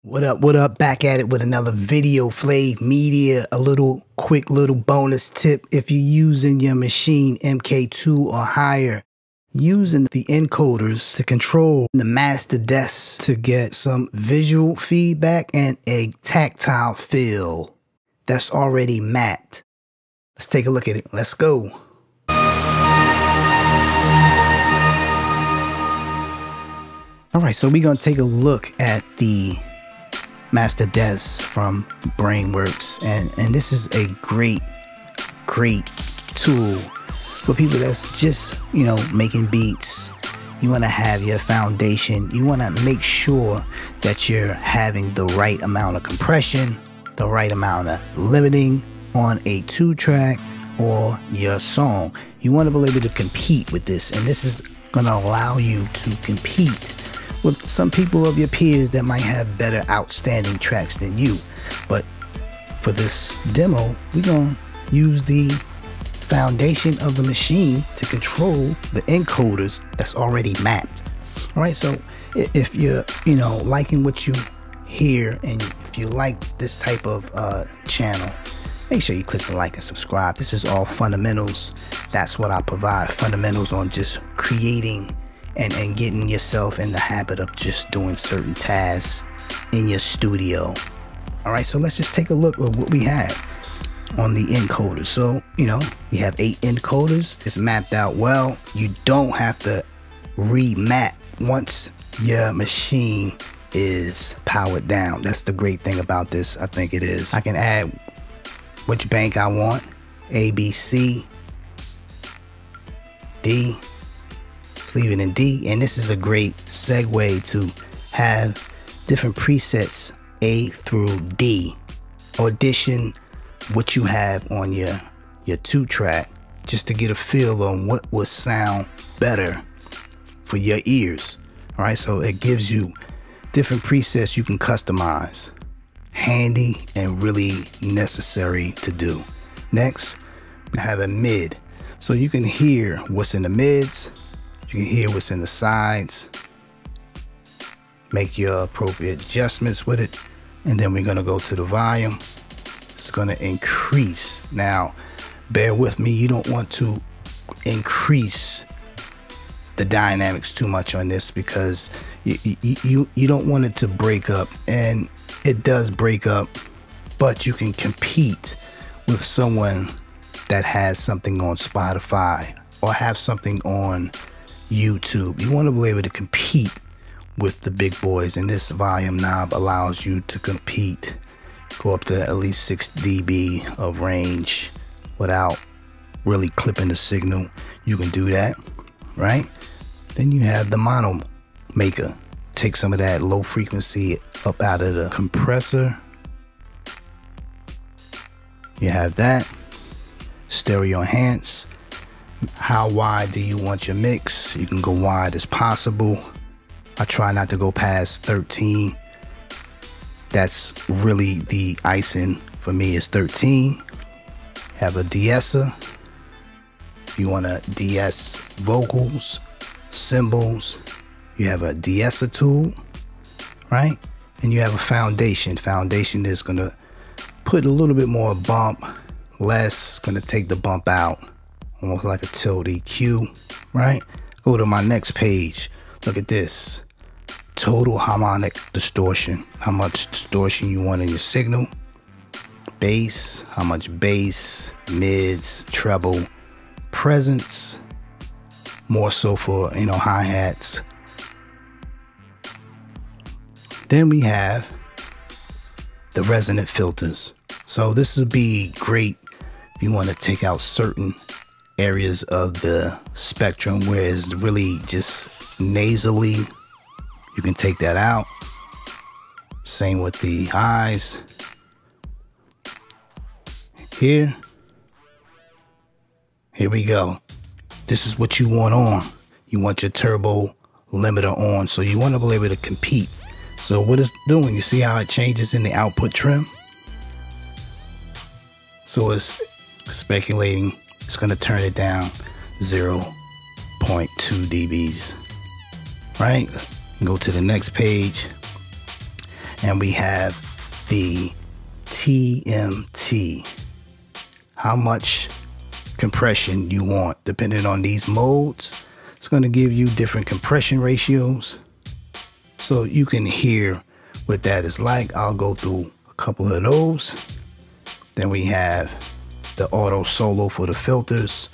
What up, back at it with another video. Flav Media, a quick little bonus tip. If you're using your Maschine MK2 or higher, using the encoders to control the master desk to get some visual feedback and a tactile feel that's already mapped. Let's take a look at it. Let's go. All right, so we're gonna take a look at the Master Desk from Brainworks, and this is a great tool for people that's just, you know, making beats. You want to have your foundation. You want to make sure that you're having the right amount of compression, the right amount of limiting on a 2-track or your song. You want to be able to compete with this, and this is going to allow you to compete with some people of your peers that might have better outstanding tracks than you. But for this demo, we're gonna use the foundation of the machine to control the encoders that's already mapped. All right, so if you're, you know, liking what you hear, and if you like this type of channel, make sure you click the like and subscribe. This is all fundamentals. That's what I provide, fundamentals on just creating and getting yourself in the habit of just doing certain tasks in your studio. All right, so let's just take a look at what we have on the encoders. So, you know, we have 8 encoders. It's mapped out well. You don't have to remap once your machine is powered down. That's the great thing about this. I think it is. I can add which bank I want, A, B, C, D. Leave it in D, and this is a great segue to have different presets A through D. Audition what you have on your 2-track just to get a feel on what will sound better for your ears. All right, so it gives you different presets you can customize. Handy and really necessary to do. Next, we have a mid, so you can hear what's in the mids. You can hear what's in the sides, make your appropriate adjustments with it, and then we're gonna go to the volume. It's gonna increase. Now, bear with me, you don't want to increase the dynamics too much on this because you don't want it to break up, and it does break up, but you can compete with someone that has something on Spotify or have something on YouTube. You want to be able to compete with the big boys, and this volume knob allows you to compete, go up to at least 6 dB of range without really clipping the signal. You can do that, right? Then you have the mono maker. Take some of that low frequency up out of the compressor. You have that. Stereo enhance. How wide do you want your mix? You can go wide as possible. I try not to go past 13. That's really the icing for me, is 13. Have a de-esser. If you want to de-ess vocals, cymbals, you have a de-esser tool, right? And you have a foundation. Foundation is going to put a little bit more bump, less, going to take the bump out. Almost like a tilt EQ, right? Go to my next page. Look at this. Total harmonic distortion. How much distortion you want in your signal. Bass, how much bass, mids, treble, presence, more so for, you know, hi-hats. Then we have the resonant filters. So this would be great if you want to take out certain areas of the spectrum where it's really just nasally. You can take that out. Same with the highs. Here we go. This is what you want on. You want your turbo limiter on, so you want to be able to compete. So what it's doing, you see how it changes in the output trim? So it's speculating. It's going to turn it down 0.2 dBs, right? Go to the next page. and we have the TMT. How much compression you want, depending on these modes. It's going to give you different compression ratios, so you can hear what that is like. I'll go through a couple of those. Then we have the auto solo for the filters.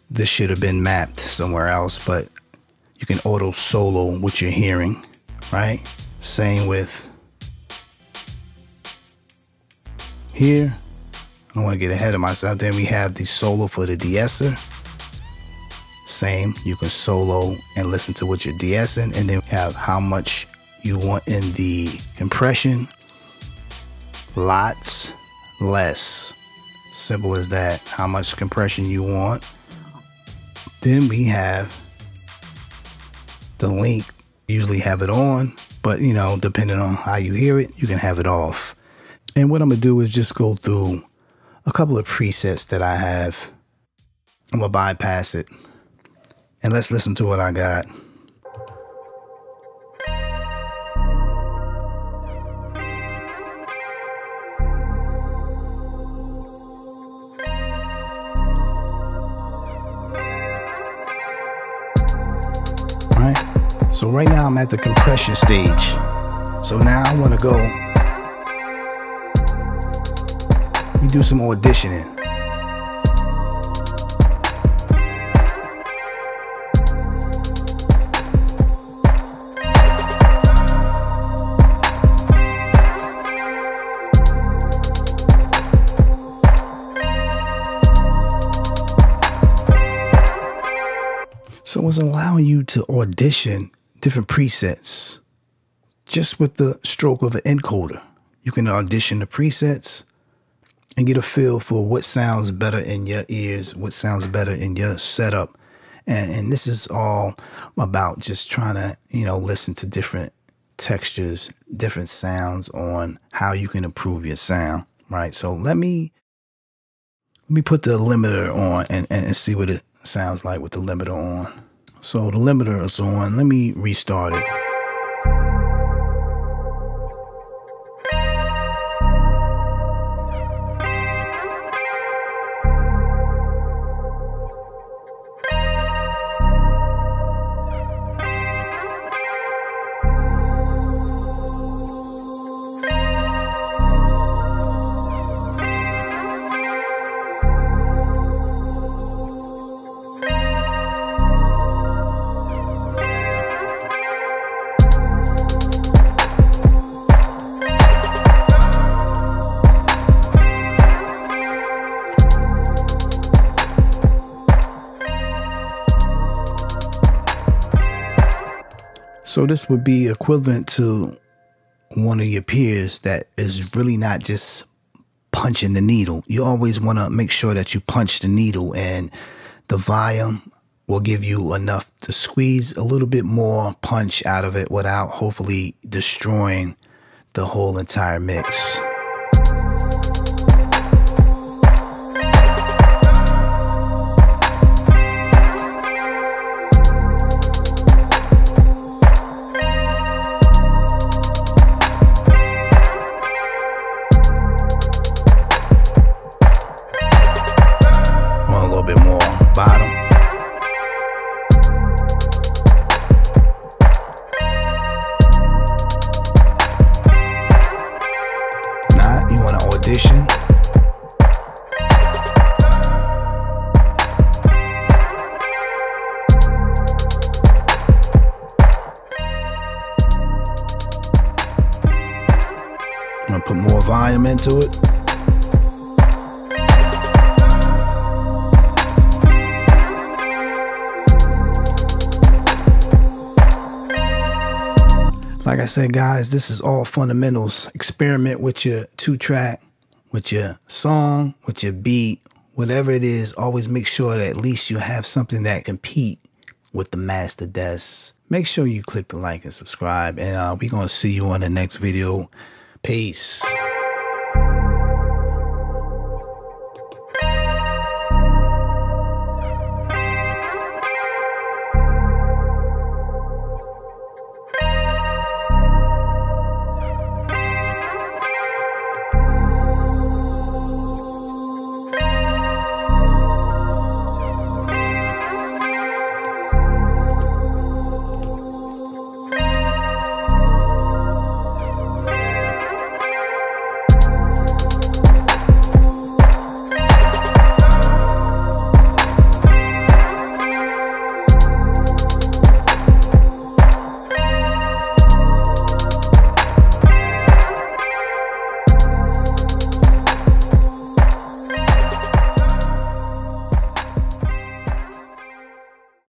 This should have been mapped somewhere else, but you can auto solo what you're hearing, right? Same with here. I don't want to get ahead of myself. Then we have the solo for the de-esser. Same, you can solo and listen to what you're de-essing, and then have how much you want in the compression. Lots, less. Simple as that. How much compression you want. Then we have the length. Usually have it on, but you know, depending on how you hear it, you can have it off. And what I'm gonna do is just go through a couple of presets that I have. I'm gonna bypass it, and let's listen to what I got. So right now I'm at the compression stage. So now I want to go, let me do some auditioning. So it's allowing you to audition different presets just with the stroke of an encoder. You can audition the presets and get a feel for what sounds better in your ears, what sounds better in your setup. And this is all about just trying to, you know, listen to different textures, different sounds on how you can improve your sound, right? So let me put the limiter on and see what it sounds like with the limiter on. So the limiter is on. Let me restart it. So this would be equivalent to one of your peers that is really not just punching the needle. You always want to make sure that you punch the needle, and the volume will give you enough to squeeze a little bit more punch out of it without hopefully destroying the whole entire mix. Bottom. Now you want to audition. I'm going to put more volume into it. Like I said, guys, this is all fundamentals. Experiment with your 2-track, with your song, with your beat, whatever it is. Always make sure that at least you have something that compete with the Masterdesk. Make sure you click the like and subscribe, and we're going to see you on the next video. Peace.